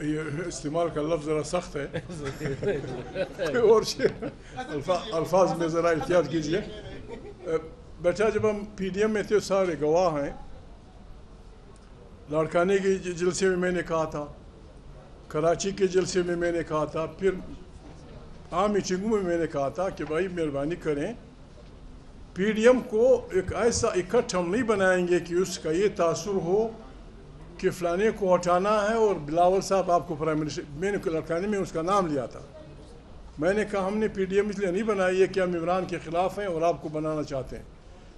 یہ استعمال کا لفظ ذرا سخت ہے اور الفاظ میں ذرا احتیاط کیجیے. بیٹا جب ہم پی ڈی ایم میں تھے سارے گواہ ہیں. لاڑکانے کے جلسے میں میں نے کہا تھا, کراچی کے جلسے میں میں نے کہا تھا, پھر عام میٹنگوں میں میں نے کہا تھا کہ بھائی مہربانی کریں پی ڈی ایم کو ایک ایسا اکٹھ ہم نہیں بنائیں گے کہ اس کا یہ تاثر ہو کہ فلانے کو ہٹانا ہے اور بلاول صاحب آپ کو پرائم منسٹر. میں نے لاڑکانے میں اس کا نام لیا تھا. میں نے کہا ہم نے پی ڈی ایم اس لیے نہیں بنائی ہے کہ ہم عمران کے خلاف ہیں اور آپ کو بنانا چاہتے ہیں,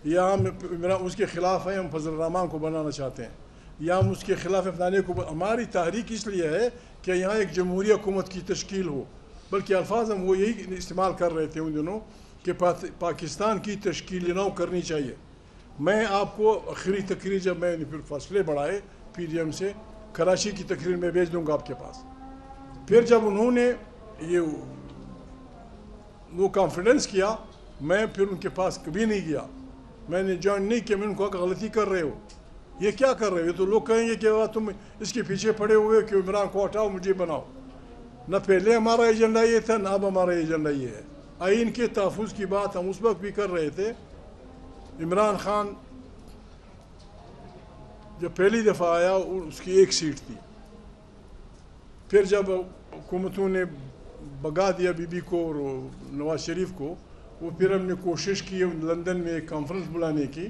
یا ہم عمران اس کے خلاف ہیں ہم فضل الرحمان کو بنانا چاہتے ہیں, یا ہم اس کے خلاف فلانے کو. ہماری تحریک اس لیے ہے کہ یہاں ایک جمہوری حکومت کی تشکیل ہو. بلکہ الفاظ ہم وہ یہی استعمال کر رہے تھے ان دنوں کہ پاکستان کی تشکیل نو کرنی چاہیے. میں آپ کو آخری تقریر جب میں نے پھر فاصلے بڑھائے پی ڈی ایم سے, کراچی کی تقریر میں بھیج دوں گا آپ کے پاس. پھر جب انہوں نے یہ وہ کانفیڈنس کیا, میں پھر ان کے پاس کبھی نہیں گیا. میں نے جوائن نہیں کیا. میں ان کو کہا غلطی کر رہے ہو, یہ کیا کر رہے ہو. تو لوگ کہیں گے کہ تم اس کے پیچھے پڑے ہوئے کہ عمران کو ہٹاؤ مجھے بناؤ. نہ پہلے ہمارا ایجنڈا یہ تھا, نہ اب ہمارا ایجنڈا یہ ہے. آئین کے تحفظ کی بات ہم اس وقت بھی کر رہے تھے. عمران خان جب پہلی دفعہ آیا اس کی 1 سیٹ تھی. پھر جب حکومتوں نے بگا دیا بی بی کو اور نواز شریف کو, وہ پھر ہم نے کوشش کی لندن میں ایک کانفرنس بلانے کی.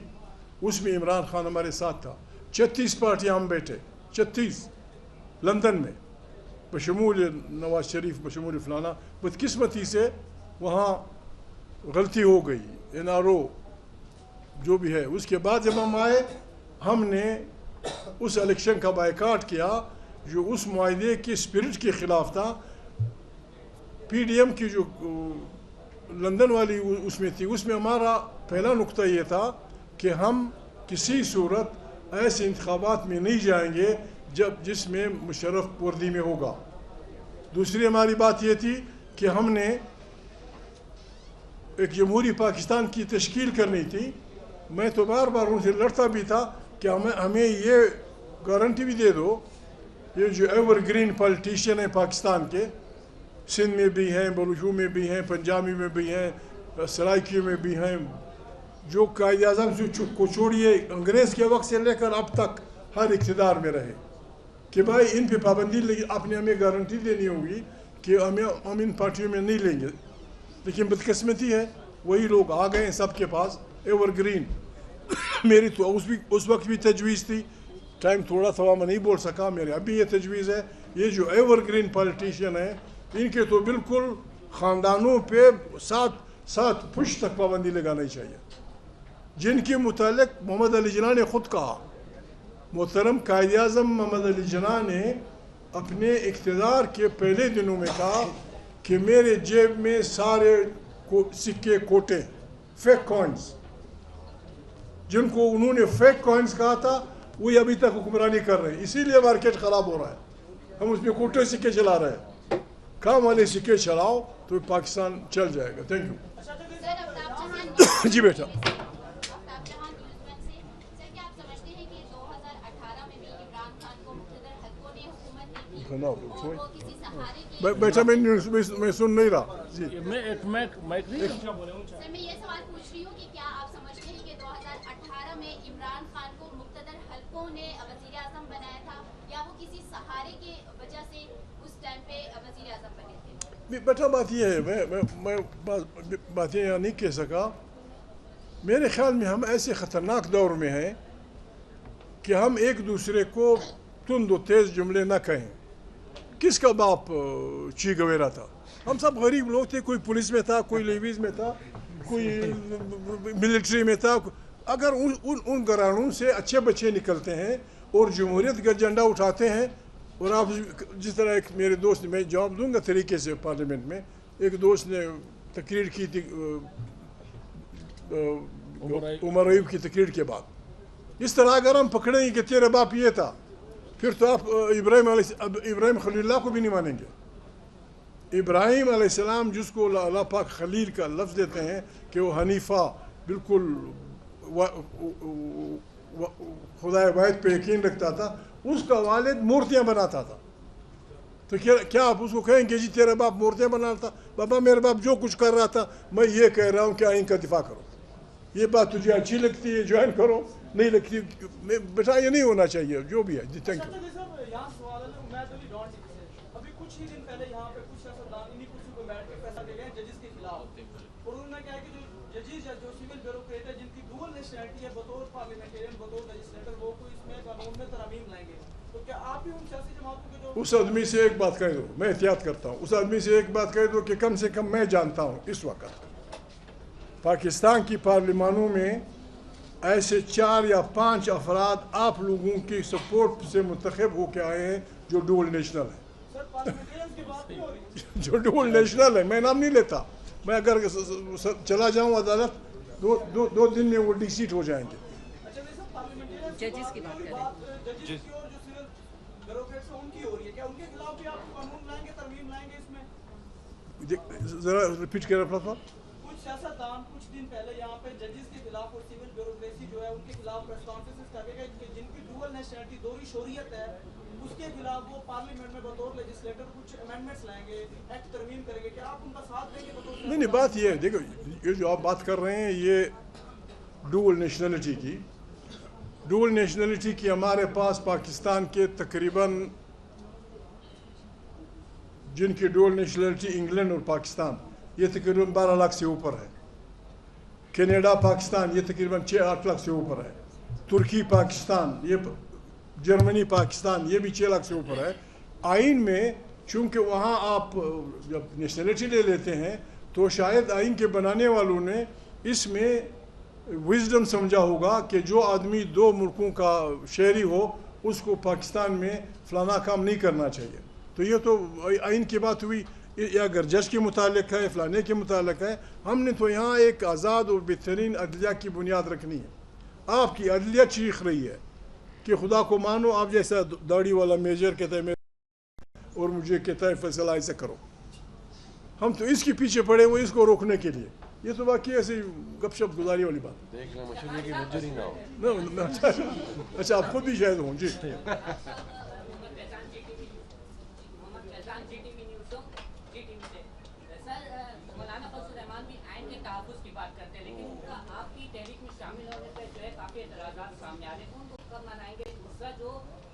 اس میں عمران خان ہمارے ساتھ تھا. 36 پارٹیاں ہم بیٹھے, 36 لندن میں, بشمول نواز شریف, بشمول فلانا. بدقسمتی سے وہاں غلطی ہو گئی, این آر او جو بھی ہے. اس کے بعد جب ہم آئے, ہم نے اس الیکشن کا بائیکاٹ کیا جو اس معاہدے کی اسپرٹ کے خلاف تھا. پی ڈی ایم کی جو لندن والی اس میں تھی, اس میں ہمارا پہلا نقطہ یہ تھا کہ ہم کسی صورت ایسے انتخابات میں نہیں جائیں گے جس میں مشرف وردی میں ہوگا. دوسری ہماری بات یہ تھی کہ ہم نے ایک جمہوری پاکستان کی تشکیل کرنی تھی. میں تو بار بار ان سے لڑتا بھی تھا کہ ہمیں یہ گارنٹی بھی دے دو, یہ جو ایور گرین پالیٹیشین ہیں پاکستان کے, سندھ میں بھی ہیں, بلوچوں میں بھی ہیں, پنجابی میں بھی ہیں, سرائکیوں میں بھی ہیں, جو قائد اعظم سے کو چھوڑیے انگریز کے وقت سے لے کر اب تک ہر اقتدار میں رہے, کہ بھائی ان پہ پابندی لگی. آپ نے ہمیں گارنٹی دینی ہوگی کہ ہم ان پارٹیوں میں نہیں لیں گے. لیکن بدقسمتی ہے وہی لوگ آ گئے ہیں سب کے پاس ایور گرین. میری تو اس وقت بھی تجویز تھی, ٹائم تھوڑا تھا میں نہیں بول سکا. میرے اب بھی یہ تجویز ہے, یہ جو ایور گرین پالیٹیشین ہیں ان کے تو بالکل خاندانوں پہ 7 پشت تک پابندی لگانی چاہیے, جن کے متعلق محمد علی جناح نے خود کہا. محترم قائد اعظم محمد علی جناح نے اپنے اقتدار کے پہلے دنوں میں کہا کہ میرے جیب میں سارے سکے کوٹے, فیک کوائنز, جن کو انہوں نے فیک کوائنز کہا تھا وہی ابھی تک حکمرانی کر رہے ہیں. اسی لیے مارکیٹ خراب ہو رہا ہے. ہم اس میں کوٹے سکے چلا رہے ہیں. کام والے سکے چلاؤ تو پاکستان چل جائے گا. Thank you. جی بیٹا. بیٹا میں سن نہیں رہا. جی میں یہ سوال پوچھ رہی ہوں کہ کیا آپ سمجھتے ہیں کہ 2018 میں عمران خان کو مقتدر حلقوں نے وزیر اعظم بنایا تھا, یا وہ کسی سہارے کی وجہ سے اس ٹائم پہ وزیر اعظم بنے تھے؟ بیٹا بات یہ ہے, میں باتیں یہاں نہیں کہہ سکا. میرے خیال میں ہم ایسے خطرناک دور میں ہیں کہ ہم ایک دوسرے کو تند و تیز جملے نہ کہیں. کس کا باپ چی گویرا تھا؟ ہم سب غریب لوگ تھے. کوئی پولیس میں تھا, کوئی لیویز میں تھا, کوئی ملٹری میں تھا. اگر ان گھرانوں سے اچھے بچے نکلتے ہیں اور جمہوریت کا جھنڈا اٹھاتے ہیں, اور آپ جس طرح ایک میرے دوست نے, میں جواب دوں گا طریقے سے پارلیمنٹ میں, ایک دوست نے تقریر کی تھی عمر ایوب کی تقریر کے بعد, اس طرح اگر ہم پکڑیں گے کہ تیرا باپ یہ تھا, پھر تو آپ ابراہیم خلیل اللہ کو بھی نہیں مانیں گے. ابراہیم علیہ السلام جس کو اللہ پاک خلیل کا لفظ دیتے ہیں کہ وہ حنیفہ, بالکل خدا واحد پہ یقین رکھتا تھا, اس کا والد مورتیاں بناتا تھا. تو کیا آپ اس کو کہیں گے جی تیرا باپ مورتیں بنا تھا؟ بابا میرا باپ جو کچھ کر رہا تھا میں یہ کہہ رہا ہوں کہ آئین کا دفاع کرو. یہ بات تجھے اچھی لگتی ہے جوائن کرو, نہیں لگتی بیٹا یہ نہیں ہونا چاہیے جو بھی ہے. جی تھینک یو. ابھی کچھ ہی دن پہلے یہاں پہ کچھ سیاستدان انہی کرسی پہ بیٹھ کے فیصلہ دے گئے ججز کے خلاف, اور انہوں نے کہا کہ جو ججز یا جو سول بیوروکریٹ ہے جن کی ڈوئل نیشنلٹی ہے بطور پارلیمنٹیرین بطور لیجسلیٹر وہ کوئی اس میں قانون میں ترامیم لائیں گے, تو کیا آپ بھی ان سیاسی جماعتوں کے جو اس آدمی سے ایک بات کہہ دو, میں احتیاط کرتا ہوں, اس آدمی سے ایک بات کہہ دو کہ کم سے کم میں جانتا ہوں اس وقت پاکستان کی پارلیمانوں میں ایسے 4 یا 5 افراد آپ لوگوں کی سپورٹ سے منتخب ہو کے آئے ہیں جو ڈوئل نیشنل ہیں. جو ڈوئل نیشنل ہے, میں نام نہیں لیتا, میں اگر چلا جاؤں عدالت 2 دن میں وہ ڈی سیٹ ہو جائیں گے. ججز کی بات کریں, ذرا ریپیٹ کر رہا تھا. کچھ سیاستدان کچھ دن پہلے یہاں پہ ججز کے خلاف اور سول بیوروکریسی جو ہے ان کے خلاف پریس کانفرنس کر گئے کہ جن کی ڈوئل نیشنلٹی دوہری شہریت ہے اس کے خلاف وہ پارلیمنٹ میں بطور لیجسلیٹر کچھ امینڈمنٹس لائیں گے, ایکٹ ترمیم کریں گے, کیا آپ ان کا ساتھ دیں گے بطور؟ نہیں بات یہ ہے, دیکھو یہ جو آپ بات کر رہے ہیں یہ ڈوئل نیشنلٹی کی ہمارے پاس پاکستان کے تقریباً جن کی ڈوئل نیشنلٹی انگلینڈ اور پاکستان یہ تقریباً 12 لاکھ سے اوپر ہے. کینیڈا پاکستان یہ تقریباً 6-8 لاکھ سے اوپر ہے. ترکی پاکستان, یہ جرمنی پاکستان یہ بھی 6 لاکھ سے اوپر ہے. آئین میں چونکہ وہاں آپ جب نیشنلٹی لے لیتے ہیں تو شاید آئین کے بنانے والوں نے اس میں وزڈم سمجھا ہوگا کہ جو آدمی 2 ملکوں کا شہری ہو اس کو پاکستان میں فلانا کام نہیں کرنا چاہیے. تو یہ تو آئین کی بات ہوئی, یہ اگر جج کے متعلق ہے فلانے کے متعلق ہے. ہم نے تو یہاں ایک آزاد اور بہترین عدلیہ کی بنیاد رکھنی ہے. آپ کی عدلیہ چیخ رہی ہے کہ خدا کو مانو, آپ جیسا داڑھی والا میجر کہتا ہے اور مجھے کہتا ہے فیصلہ ایسے کرو. ہم تو اس کے پیچھے پڑے ہوئے اس کو روکنے کے لیے. یہ تو واقعی ایسی گپ شپ گزاری والی بات ہے. اچھا آپ خود بھی شاید ہوں. جی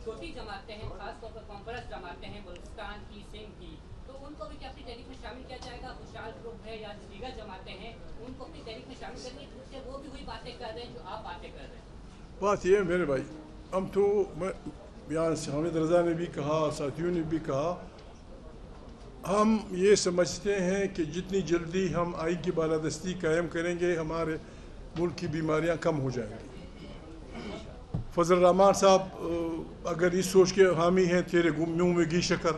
چھوٹی جماعتیں ہیں خاص طور پر کانفرنس جماعتیں ہیں بلوچستان کی, سندھ کی, تو ان کو بھی کیا اپنی تحریک میں شامل کیا جائے گا؟ خوشحال گروپ ہے یا دیگر جماعتیں ہیں ان کو اپنی تحریک میں شامل کرنی ہے کیونکہ وہ بھی وہی باتیں کر رہے ہیں جو آپ باتیں کر رہے ہیں. بات یہ ہے میرے بھائی, ہم تو یہاں حامد رضا نے بھی کہا, ساتھیوں نے بھی کہا, ہم یہ سمجھتے ہیں کہ جتنی جلدی ہم آئین کی بالادستی قائم کریں گے ہمارے ملک کی بیماریاں کم ہو جائیں گی. فضل الرحمان صاحب اگر اس سوچ کے حامی ہیں تیرے منہ میں گھی شکر,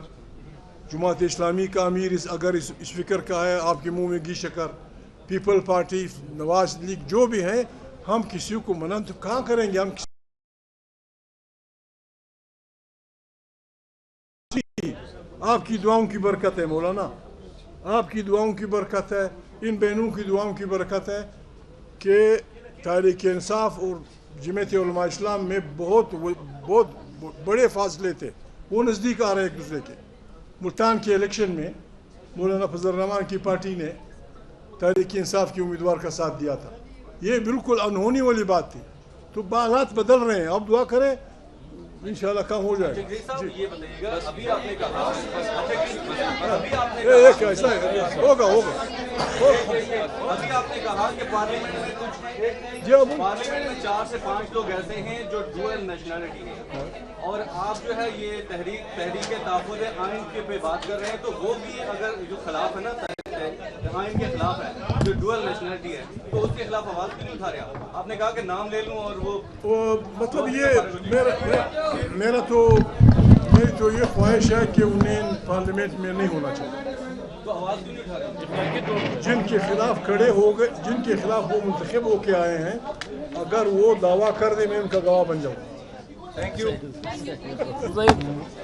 جماعت اسلامی کا امیر اگر اس فکر کا ہے آپ کے منہ میں گھی شکر, پیپل پارٹی, نواز لیگ جو بھی ہیں, ہم کسی کو منع تو کہاں کریں گے. ہم آپ کی دعاؤں کی برکت ہے مولانا, آپ کی دعاؤں کی برکت ہے, ان بہنوں کی دعاؤں کی برکت ہے کہ تحریک انصاف اور جمعیت علماء اسلام میں بہت بڑے فاصلے تھے, وہ نزدیک آ رہے ایک دوسرے کے. ملتان کے الیکشن میں مولانا فضل الرحمان کی پارٹی نے تحریک انصاف کی امیدوار کا ساتھ دیا تھا. یہ بالکل انہونی والی بات تھی. تو حالات بدل رہے ہیں, آپ دعا کریں انشاءاللہ کام ہو جائے گا. یہ بتائیے گا ابھی آپ نے کہا ہوگا ابھی آپ نے کہا کہ پارلیمنٹ میں کچھ پارلیمنٹ میں 4 سے 5 لوگ ایسے ہیں جو ڈوئل نیشنلٹی ہیں, اور آپ جو ہے یہ تحریک تحفظ آئین کے پہ بات کر رہے ہیں, تو وہ بھی اگر جو خلاف ہے نا آئین کے خلاف ہے, جو ڈوئل نیشنلٹی ہے, تو اس کے خلاف آواز کیوں نہیں اٹھا رہے آپ؟ آپ نے کہا کہ نام لے لوں اور وہ مطلب یہ میری تو یہ خواہش ہے کہ انہیں پارلیمنٹ میں نہیں ہونا چاہیے. تو آواز کیوں نہیں اٹھا رہے؟ جن کے خلاف کھڑے ہو گئے, جن کے خلاف وہ منتخب ہو کے آئے ہیں, اگر وہ دعویٰ کر دیں میں ان کا گواہ بن جاؤں. Thank you.